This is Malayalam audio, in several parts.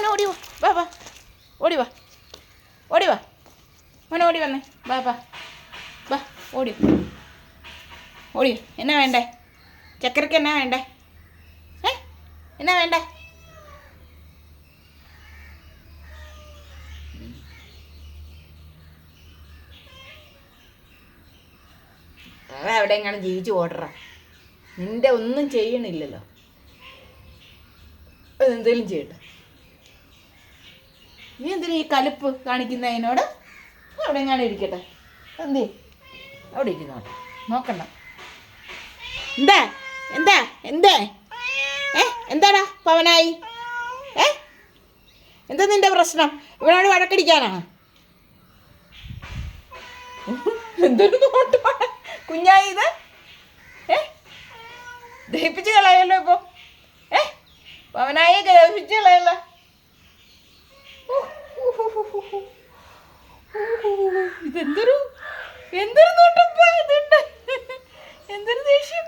ഓടി വാ വാ വാ ഓടി വാ ഓടി വാ മോനെ ഓടി വന്നേ വാ വാ വാ ഓടി ഓടി എന്നാ വേണ്ടേ ചക്കരക്ക് എന്നാ വേണ്ടേ എന്നാ വേണ്ടേ അവിടെ എങ്ങനെ ജീവിച്ച് ഓടറ നിന്റെ ഒന്നും ചെയ്യണില്ലല്ലോ അതെന്തേലും ചെയ്യട്ടെ നീ എന്തിനാ ഈ കലിപ്പ് കാണിക്കുന്നതിനോട് അവിടെ എങ്ങനെ ഇരിക്കട്ടെ എന്തേ അവിടെ ഇരിക്കുന്നോട്ടെ നോക്കണ്ട എന്താ എന്താ എന്തേ എന്താടാ പവനായി എന്താ നിന്റെ പ്രശ്നം ഇവനോട് വഴക്കടിക്കാനാണ് എന്തൊരു നോട്ട് കുഞ്ഞായി ഇത് ദഹിപ്പിച്ച് കളയല്ലോ ഇപ്പൊ പവനായി ദഹിപ്പിച്ച് കളയല്ലോ ഇതെന്തൊരു എന്തൊരു നോട്ടപ്പ ഇതുണ്ട് എന്തൊരു ദേഷ്യം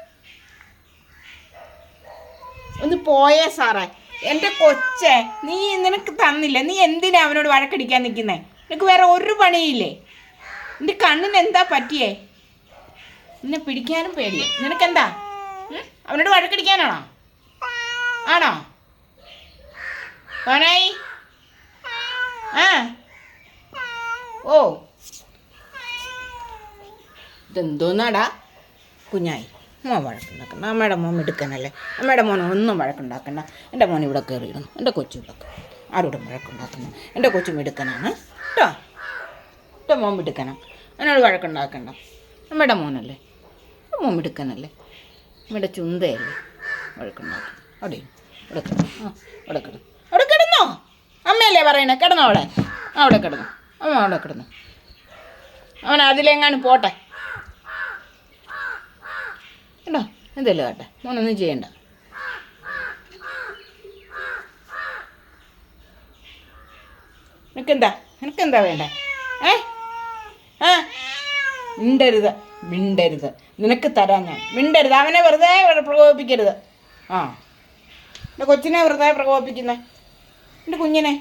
ഒന്ന് പോയേ സാറേ എൻ്റെ കൊച്ചേ നീ നിനക്ക് തന്നില്ല നീ എന്തിനാ അവനോട് വഴക്കടിക്കാൻ നിൽക്കുന്നേ നിനക്ക് വേറെ ഒരു പണിയില്ലേ നിന്റെ കണ്ണിന് എന്താ പറ്റിയേ നിന്നെ പിടിക്കാനും പേടിയേ നിനക്കെന്താ അവനോട് വഴക്കടിക്കാനാണോ ആണോ പവനായി ഓ ഇതെന്തോന്നാടാ കുഞ്ഞായി മോൻ വഴക്കുണ്ടാക്കണ്ട അമ്മയുടെ മോൻ എടുക്കാനല്ലേ അമ്മയുടെ മോൻ ഒന്നും വഴക്കുണ്ടാക്കണ്ട എൻ്റെ മോൻ ഇവിടെ കയറിയിരുന്നു എൻ്റെ കൊച്ചു ഇവിടെ ആരോടും വഴക്കുണ്ടാക്കണം എൻ്റെ കൊച്ചു മിടുക്കനാണ് കേട്ടോ എൻ്റെ മോൻ മിടുക്കനാ എന്നോട് വഴക്കുണ്ടാക്കണ്ട അമ്മയുടെ മോനല്ലേ മോൻ മിടുക്കനല്ലേ അമ്മയുടെ ചുന്തയല്ലേ വഴക്കുണ്ടാക്കും അവിടെ ഇവിടെ കിടന്നു അവിടെ കിടന്നു അവിടെ കിടന്നോ അമ്മയല്ലേ പറയണേ കിടന്നോ അവിടെ കിടന്നു അമ്മ അവിടെ കിടന്നു അവൻ അതിലെങ്ങാനും പോട്ടെ കേട്ടോ എന്തല്ലോ കേട്ടെ മോനൊന്നും ചെയ്യണ്ട നിനക്കെന്താ വേണ്ടേ മിണ്ടരുത് മിണ്ടരുത് നിനക്ക് തരാൻ ഞാൻ മിണ്ടരുത് അവനെ വെറുതെ പ്രകോപിപ്പിക്കരുത് എൻ്റെ കൊച്ചിനെ വെറുതെ പ്രകോപിപ്പിക്കുന്നേ എൻ്റെ കുഞ്ഞിനെ